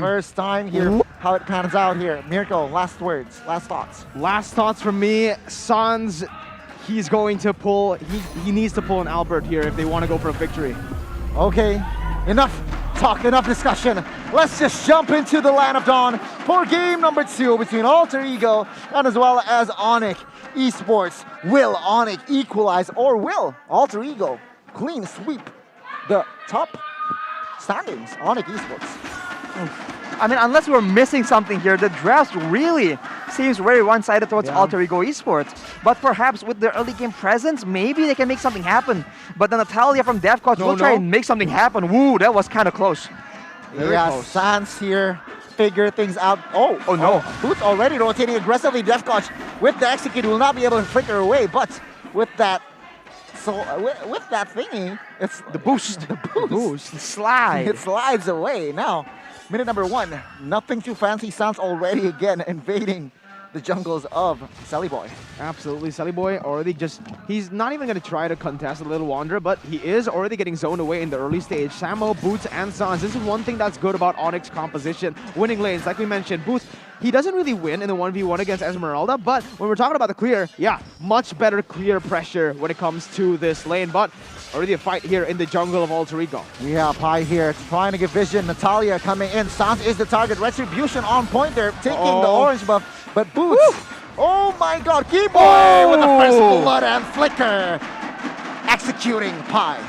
time. First time here. How it pans out here. Mirko, last words, last thoughts. Last thoughts from me. Sans, he's going to pull. He needs to pull an Albert here if they want to go for a victory. Okay, enough talk, enough discussion. Let's just jump into the Land of Dawn for game number 2 between Alter Ego and as well as Onic Esports. Will Onic equalize or will Alter Ego clean sweep the top standings? Onic Esports. I mean, unless we're missing something here, the draft really seems very one-sided towards Alter Ego Esports. But perhaps with their early game presence, maybe they can make something happen. But then Natalia from DevCoach will try and make something happen. Woo, that was kind of close. Very close. Sans here figure things out. Oh no. Boots already rotating aggressively. DevCoach with the execute will not be able to flicker away, but with that with that thingy, it's the boost. The boost. Slide. It slides away. Now, minute number 1. Nothing too fancy. Sans already again invading the jungles of Sally Boy. Absolutely, Sally Boy already he's not even going to try to contest a Little Wanderer, but he is already getting zoned away in the early stage. Samo, Boots, and Sans. This is one thing that's good about Onic's composition. Winning lanes, like we mentioned. Boots, he doesn't really win in the 1v1 against Esmeralda, but when we're talking about the clear, yeah, much better clear pressure when it comes to this lane, but already a fight here in the jungle of Alter Ego. Yeah, Pi here trying to give vision. Natalia coming in. Sans is the target. Retribution on point there, taking the orange buff. But Boots, oh my god, Keyboy with the first blood and flicker. Executing Pi.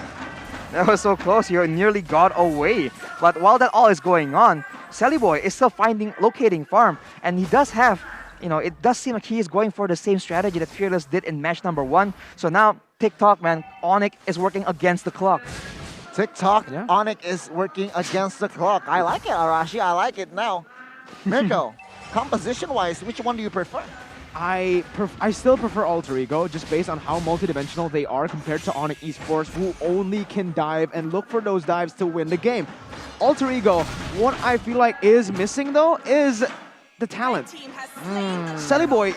That was so close, he nearly got away. But while that all is going on, Sally Boy is still locating farm. And he does have, it does seem like he is going for the same strategy that Fearless did in match number 1. So now, TikTok, man, Onic is working against the clock. TikTok, Onic is working against the clock. I like it, Arashi, I like it now. Mirko. Composition-wise, which one do you prefer? I still prefer Alter Ego, just based on how multidimensional they are compared to Onic Esports, who only can dive and look for those dives to win the game. Alter Ego, what I feel like is missing though is the talent. Sally Boy,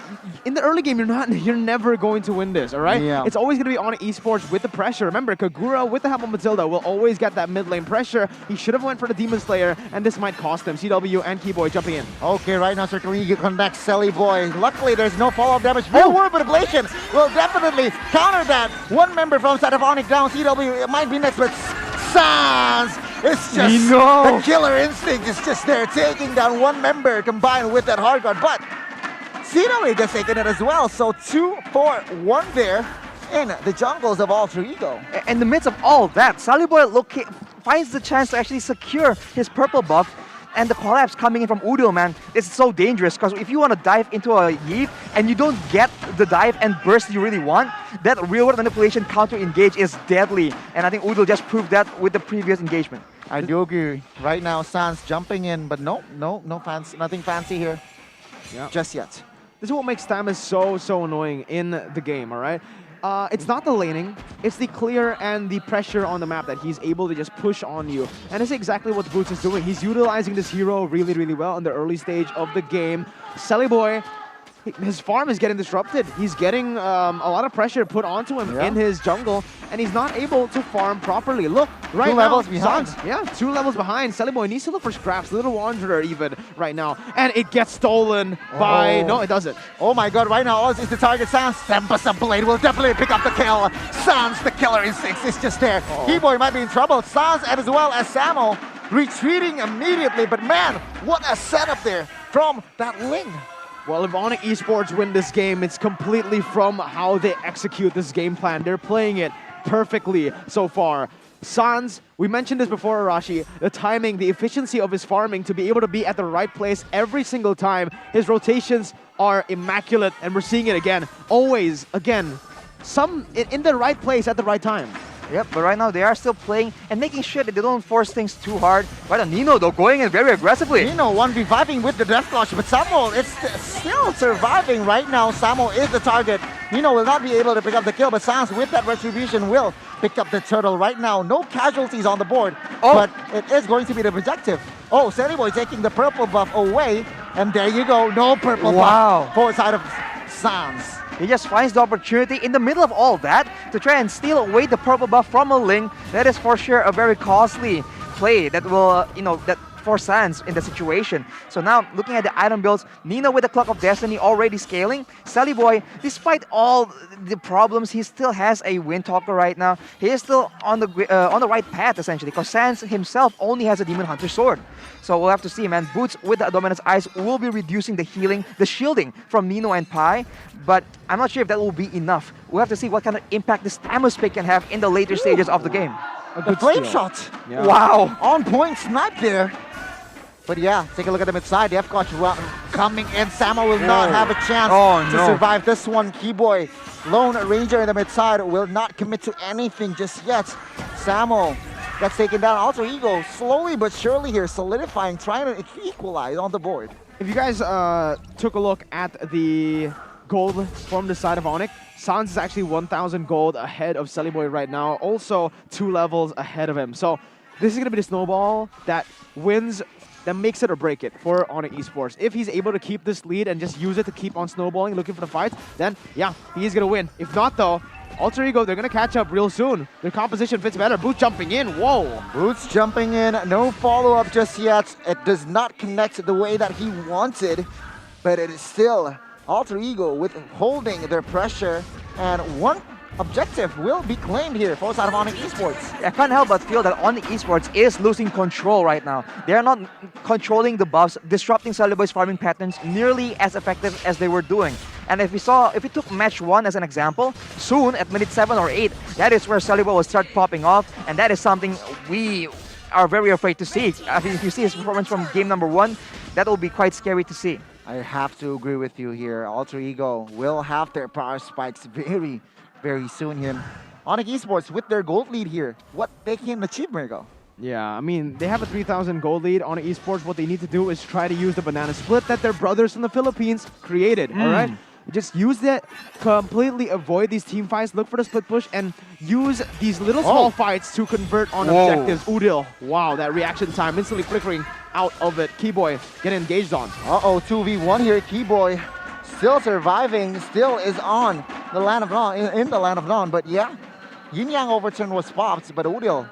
in the early game, you're never going to win this, all right? Yeah. It's always going to be on esports with the pressure. Remember, Kagura with the help of Matilda will always get that mid lane pressure. He should have went for the Demon Slayer, and this might cost him. CW and Keyboy jumping in. Okay, right now, Circle League connects Sally Boy. Luckily, there's no follow-up damage. Real World Ablation will definitely counter that. One member from side of Onic down. CW might be next, but Sans! It's just the killer instinct is just there, taking down one member combined with that hard guard. But CW just taking it as well. So 2-4-1 there in the jungles of Alter Ego. In the midst of all that, Sally Boy finds the chance to actually secure his purple buff. And the collapse coming in from Udo, man, is so dangerous because if you want to dive into a Yeep and you don't get the dive and burst you really want, that real-world manipulation counter-engage is deadly. And I think Udo just proved that with the previous engagement. I do agree. Right now, Sans jumping in, but no fancy, nothing fancy here just yet. This is what makes Stammis so annoying in the game, all right? It's not the laning, it's the clear and the pressure on the map that he's able to just push on you. And it's exactly what Boots is doing. He's utilizing this hero really well in the early stage of the game. Sally Boy, his farm is getting disrupted. He's getting a lot of pressure put onto him in his jungle, and he's not able to farm properly. Look, right now, 2 levels behind. Sans, 2 levels behind. Sally Boy needs to look for scraps. Little Wanderer even right now. And it gets stolen by... No, it doesn't. Oh my god, right now, Oz is the target. Sans, Tempest Blade will definitely pick up the kill. Sans, the killer instincts, is just there. Keyboy might be in trouble. Sans, and as well as Samo, retreating immediately. But man, what a setup there from that Ling. Well, if Onic Esports win this game, it's completely from how they execute this game plan. They're playing it perfectly so far. Sans, we mentioned this before, Arashi, the timing, the efficiency of his farming to be able to be at the right place every single time. His rotations are immaculate, and we're seeing it again. Always, again, in the right place at the right time. Yep, but right now they are still playing and making sure that they don't force things too hard. Right now, Nino, though, going in very aggressively. Nino 1v5ing with the Death Clutch, but Samo is still surviving right now. Samo is the target. Nino will not be able to pick up the kill, but Sans with that Retribution will pick up the turtle right now. No casualties on the board, but it is going to be the objective. Oh, Sally Boy taking the purple buff away, and there you go. No purple buff for side of Sans. He just finds the opportunity in the middle of all that to try and steal away the purple buff from a Ling. That is for sure a very costly play that will, that for Sans in the situation. So now, looking at the item builds, Nino with the Clock of Destiny already scaling. Sally Boy, despite all the problems, he still has a Wind Talker right now. He is still on the right path, essentially, because Sans himself only has a Demon Hunter sword. So we'll have to see, man. Boots with the Dominance Eyes will be reducing the healing, the shielding from Nino and Pi, but I'm not sure if that will be enough. We'll have to see what kind of impact the Stamus pick can have in the later stages of the game. The flame shot. Yeah. Wow. On point snipe there. But yeah, take a look at the mid side. Defcoach coming in. Samo will not have a chance to survive this one. Keyboy, Lone Ranger in the mid side, will not commit to anything just yet. Samo gets taken down. Alter Ego slowly but surely here, solidifying, trying to equalize on the board. If you guys took a look at the gold from the side of Onic, Sans is actually 1,000 gold ahead of Sally Boy right now, also 2 levels ahead of him. So this is going to be the snowball that wins, that makes it or break it for Onic Esports. If he's able to keep this lead and just use it to keep on snowballing, looking for the fights, then yeah, he's going to win. If not though, Alter Ego, they're going to catch up real soon. Their composition fits better. Boots jumping in, whoa. Boots jumping in, no follow-up just yet. It does not connect the way that he wanted, but it is still Alter Ego withholding their pressure, and one objective will be claimed here for side of Onic Esports. I can't help but feel that Onic Esports is losing control right now. They are not controlling the buffs, disrupting Sally Boy's farming patterns nearly as effective as they were doing. And if we took match 1 as an example, soon at minute 7 or 8, that is where Sally Boy will start popping off, and that is something we are very afraid to see. I think if you see his performance from game number 1, that will be quite scary to see. I have to agree with you here. Alter Ego will have their power spikes very, very soon here. Onic Esports with their gold lead here, what they can achieve, Mirko? Yeah, I mean, they have a 3,000 gold lead on Esports. What they need to do is try to use the banana split that their brothers from the Philippines created, all right? Just use that, completely avoid these team fights, look for the split push, and use these little small fights to convert on objectives. Udil, wow, that reaction time instantly flickering out of it. Keyboy getting engaged on. Uh-oh, 2v1 here. Keyboy still surviving, still is on the land of Non, in the land of Non, but yeah, Yin Yang overturn was popped, but Udil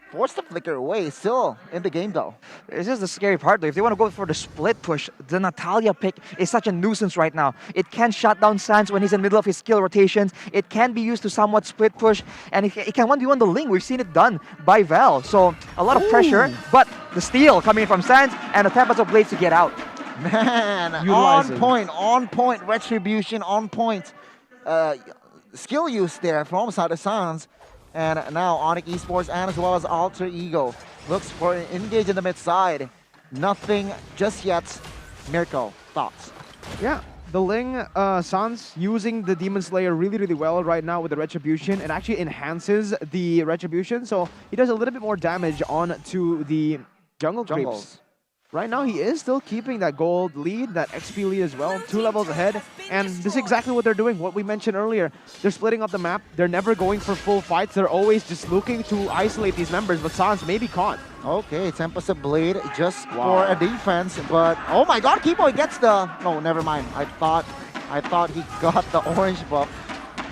forced the flicker away, still in the game though. This is the scary part though. If they want to go for the split push, the Natalia pick is such a nuisance right now. It can shut down Sans when he's in the middle of his skill rotations. It can be used to somewhat split push, and it can 1v1 the Ling. We've seen it done by Val. So a lot of pressure, but the steal coming from Sans and the Tempest of Blades to get out. Man, on point, retribution, on point. Skill use there from side of Sans. And now Onic Esports and as well as Alter Ego looks for an engage in the mid side. Nothing just yet. Mirko, thoughts? Yeah, the Ling, Sans using the Demon Slayer really, really well right now with the Retribution. It actually enhances the Retribution, so he does a little bit more damage onto the jungle creeps. Right now, he is still keeping that gold lead, that XP lead as well, 2 levels ahead. And this is exactly what they're doing, what we mentioned earlier. They're splitting up the map. They're never going for full fights. They're always just looking to isolate these members, but Sans may be caught. Okay, Tempest of Blade just for a defense, but oh my god, Keyboy gets the... No, never mind. I thought he got the orange buff.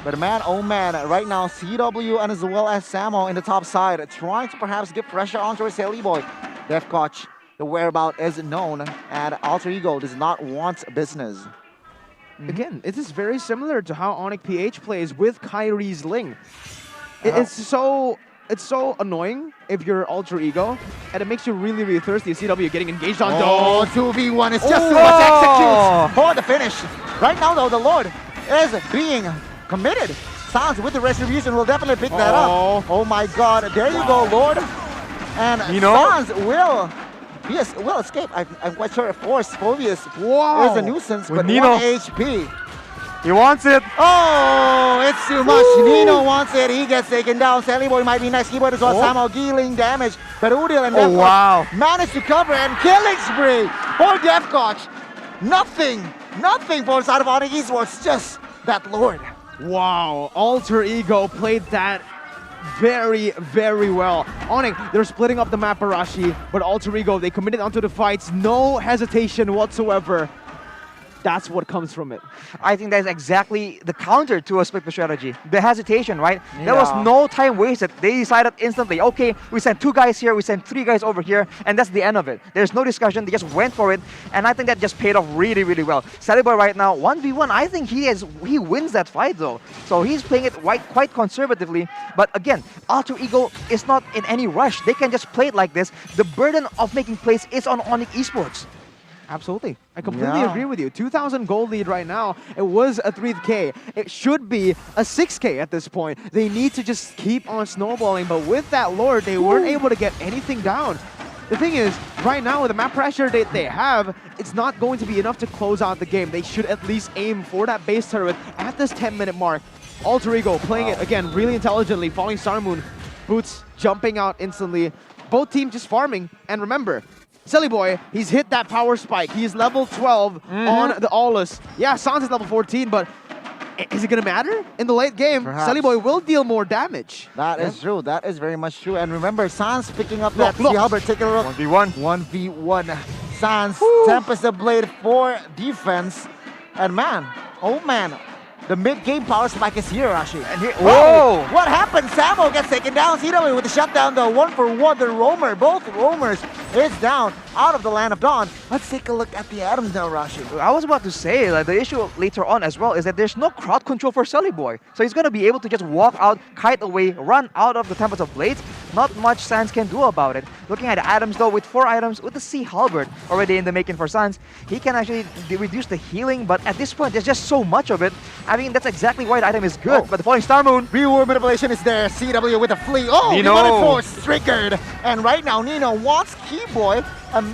But man, oh man, right now, CW and as well as Samo in the top side, trying to perhaps get pressure onto Sally Boy. Defcoach. The whereabout is known, and Alter Ego does not want business. Again, it is very similar to how Onic PH plays with Kyrie's Ling. It's so annoying if you're Alter Ego, and it makes you really, really thirsty. CW getting engaged on Dome. 2v1 is just too much execute for the finish. Right now, though, the Lord is being committed. Sans with the Retribution will definitely pick that up. Oh my god, there you go, Lord. And Sans will... Yes, will escape. I'm quite sure Force Phobius is a nuisance, but Nino. 1 HP. He wants it. Oh, it's too much. Nino wants it. He gets taken down. Sally Boy might be next. Keyboard as well. Samo dealing damage. But Udil and Defcoach managed to cover and killing spree for Defcoach. Nothing for side of Onic Esports. Just that Lord. Wow, Alter Ego played that very, very well. Onic, they're splitting up the map, Arashi, but Alter Ego, they committed onto the fights. No hesitation whatsoever. that's what comes from it. I think that's exactly the counter to a split push strategy. The hesitation, right? There was Yeah. no time wasted. They decided instantly, okay, we send 2 guys here, we send 3 guys over here, and that's the end of it. There's no discussion. They just went for it, and I think that just paid off really, really well. Saliboy right now, 1v1, I think he wins that fight though. So he's playing it quite conservatively. But again, Alter Ego is not in any rush. They can just play it like this. The burden of making plays is on Onic Esports. Absolutely. I completely Yeah. agree with you. 2,000 gold lead right now. It was a 3K. It should be a 6K at this point. They need to just keep on snowballing, but with that Lord, they weren't able to get anything down. The thing is, right now with the map pressure that they have, it's not going to be enough to close out the game. They should at least aim for that base turret at this 10-minute mark. Alter Ego playing it again really intelligently, following Starmoon. Boots jumping out instantly. Both teams just farming. And remember, Saliboy, he's hit that power spike. He's level 12 on the Aulus. Yeah, Sans is level 14, but is it going to matter? In the late game, Perhaps. Saliboy will deal more damage. That is true. That is very much true. And remember, Sans picking up Look, that look. Sea Halberd. Take a look. 1v1. 1v1. Sans, Tempest the Blade for defense. And man, oh man, the mid-game power spike is here, Rashi. And here, Whoa! whoa! What happened? Samo gets taken down. CW with the shutdown, the 1-for-1, the roamer. Both roamers is down out of the Land of Dawn. Let's take a look at the items now, Rashi. I was about to say, like, the issue later on as well is that there's no crowd control for Saliboy. So he's going to be able to just walk out, kite away, run out of the Tempest of Blades. Not much Sans can do about it. Looking at the items though, with 4 items, with the Sea Halberd already in the making for Sans, he can actually reduce the healing, but at this point, there's just so much of it. I mean, that's exactly why the item is good. Oh. But the Falling Star Moon, Reward manipulation is there. CW with a flee. Oh, Nino. Demonic Force triggered. And right now, Nino wants Keyboy. An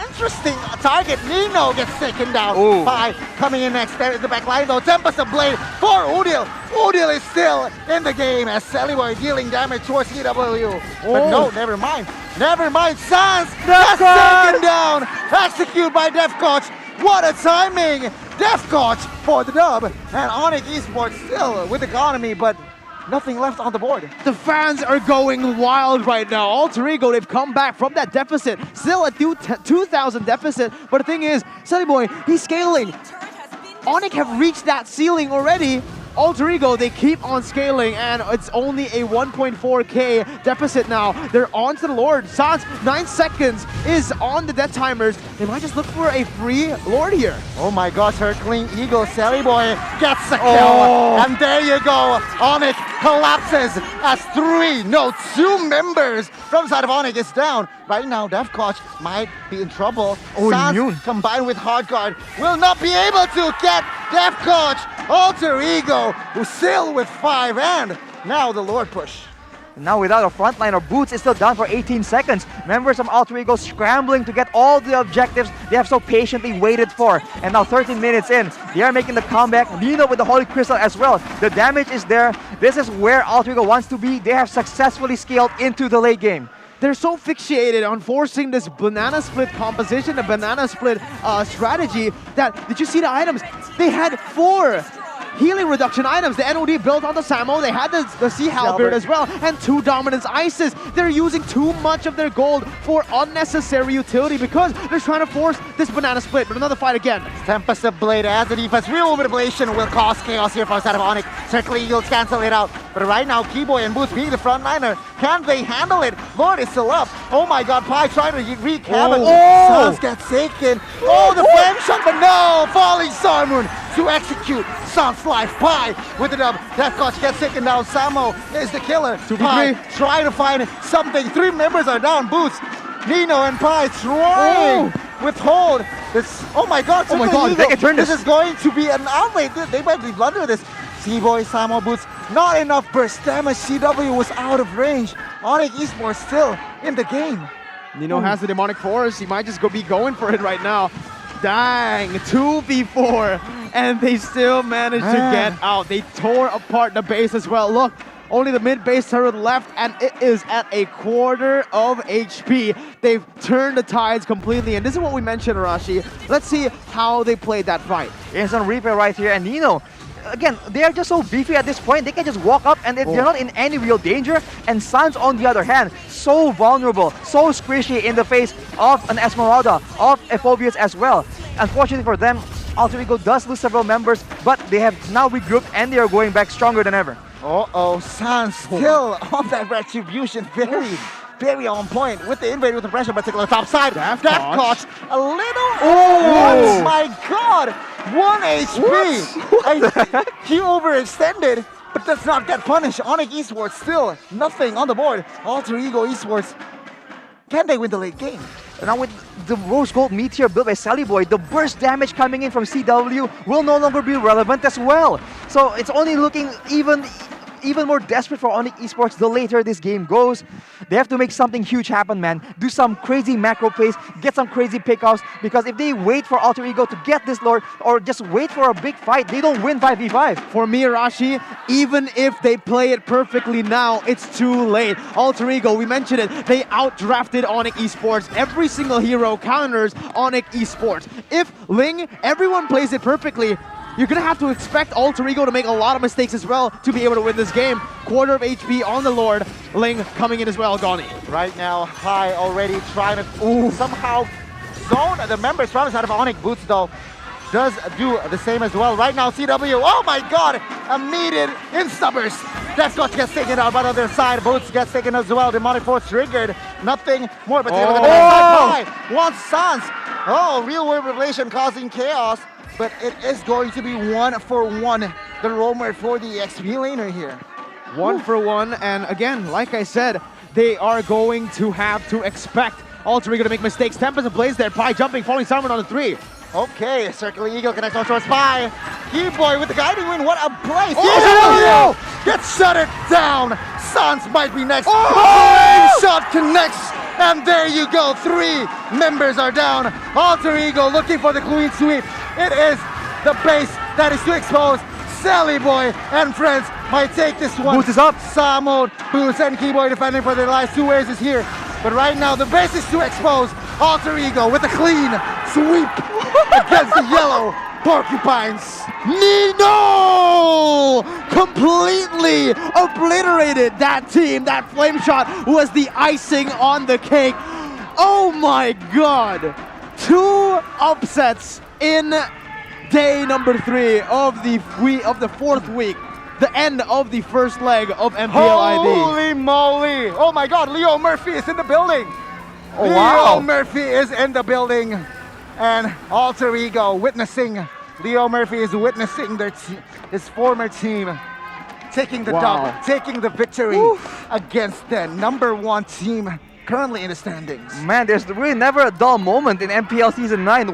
interesting target. Nino gets taken down. Ooh. Pi coming in next there in the back line though. Tempest of Blade for Udil. Udil is still in the game as Saliboy dealing damage towards CW. But no, never mind. Never mind. Sans gets taken down. Executed by Def Coach. What a timing. Def Coach for the dub. And Onic Esports still with economy, but nothing left on the board. The fans are going wild right now. Alter Ego, they've come back from that deficit. Still a 2,000 deficit. But the thing is, Saliboy, he's scaling. Onic have reached that ceiling already. Alter Ego, they keep on scaling, and it's only a 1.4k deficit now. They're on to the Lord. Sans, 9 seconds is on the death timers. They might just look for a free Lord here. Oh my gosh, Hurtling Eagle, Saliboy gets the kill. Oh. And there you go. Onic collapses as 2 members from side of Onic is down. Right now, Def Coach might be in trouble. Oh, Sans immune. combined with Hard Guard will not be able to get Def Coach. Alter Ego, who's still with 5, and now the Lord push. now without a frontliner, Boots is still down for 18 seconds. Members of Alter Ego scrambling to get all the objectives they have so patiently waited for. And now 13 minutes in, they are making the comeback. Nino with the Holy Crystal as well. The damage is there. This is where Alter Ego wants to be. They have successfully scaled into the late game. They're so fixated on forcing this banana split composition, a banana split strategy, that, did you see the items? They had 4 healing reduction items. The NOD built on the Samo, they had the Sea Halberd as well, and 2 Dominance Ices. They're using too much of their gold for unnecessary utility because they're trying to force this banana split. But another fight again. Tempest of Blade as the defense. Real manipulation will cause chaos here for side of Onic. Certainly Eagles cancel it out. But right now, Keyboy and Boots being the frontliner, can they handle it? Lord is still up. Oh my god, Pi trying to wreak havoc. Oh. Sans gets taken. Oh, the flame shot, but no! Falling Star Moon to execute Sans life. Pi with the dub. Death Coach gets taken down. Samo is the killer. 2v3. Pi trying to find something. 3 members are down. Boots, Nino, and Pi trying withhold this. Oh my god! Oh my Certainly god, Eagle. they can turn This this. is going to be an outlay. They might be blunder this. C-Boy, Samo, Boots, not enough burst damage. CW was out of range. Onic Esports still in the game. Nino has the Demonic Force. He might just be going for it right now. Dang, 2v4, and they still managed to get out. They tore apart the base as well. Look, only the mid base turret left, and it is at a quarter of HP. They've turned the tides completely, and this is what we mentioned, Arashi. Let's see how they played that fight. Instant replay right here, and Nino, again, they are just so beefy at this point. They can just walk up and they're not in any real danger. And Sans, on the other hand, so vulnerable, so squishy in the face of an Esmeralda, of a Phobius as well. Unfortunately for them, Alter Ego does lose several members, but they have now regrouped and they are going back stronger than ever. Uh-oh, Sans still on that retribution. Very on point with the invade with the pressure, particular top side. Death Death Touch. Touch. A little. Oh! Oh my god! 1 HP. He overextended, but does not get punished. Onic Esports still nothing on the board. Alter Ego Esports. Can they win the late game? And now with the Rose Gold Meteor built by Sally Boy, the burst damage coming in from CW will no longer be relevant as well. So it's only looking even more desperate for Onic Esports the later this game goes. They have to make something huge happen, man. Do some crazy macro plays, get some crazy pickoffs, because if they wait for Alter Ego to get this Lord or just wait for a big fight, they don't win 5v5. For me, Rashi, even if they play it perfectly now, it's too late. Alter Ego, we mentioned it, they outdrafted Onic Esports. Every single hero counters Onic Esports. If Ling, everyone plays it perfectly, you're gonna have to expect Alter Ego to make a lot of mistakes as well to be able to win this game. Quarter of HP on the Lord. Ling coming in as well, Goni. Right now, High already trying to somehow zone the members from the side of Onic. Boots, though, does do the same as well. Right now, CW, oh my god, immediate insta-burst. Death Touch gets taken out by the other side. Boots gets taken as well. Demonic Force triggered. Nothing more, but take a look at the backside. High wants Sans. Oh, real world revelation causing chaos. But it is going to be 1-for-1, the roamer for the XP laner here. 1-for-1, and again, like I said, they are going to have to expect Alter Ego to make mistakes. Tempest and Blaze there, Pi jumping, falling Salmon on the 3. Okay, Circling Eagle connects on towards Spy. Keyboy with the guiding wind, what a place! Oh! Gets shut it down! Sans might be next. Oh! Shot connects, and there you go, 3 members are down. Alter Ego looking for the clean sweep. It is the base that is to expose. Sally Boy and friends might take this one. Boots is up. Samod, Boots, and Keyboy defending for their lives. 2 ways is here. But right now, the base is to expose. Alter Ego with a clean sweep against the yellow Porcupines. Nino completely obliterated that team. That flame shot was the icing on the cake. Oh my god. 2 upsets in day number 3 of the 4th week. The end of the first leg of MPLID. Holy moly! Oh my god, Leo Murphy is in the building. Oh, Leo wow. Murphy is in the building. And Alter Ego witnessing, Leo Murphy is witnessing his former team taking the dub, taking the victory against the #1 team currently in the standings. Man, there's really never a dull moment in MPL Season 9.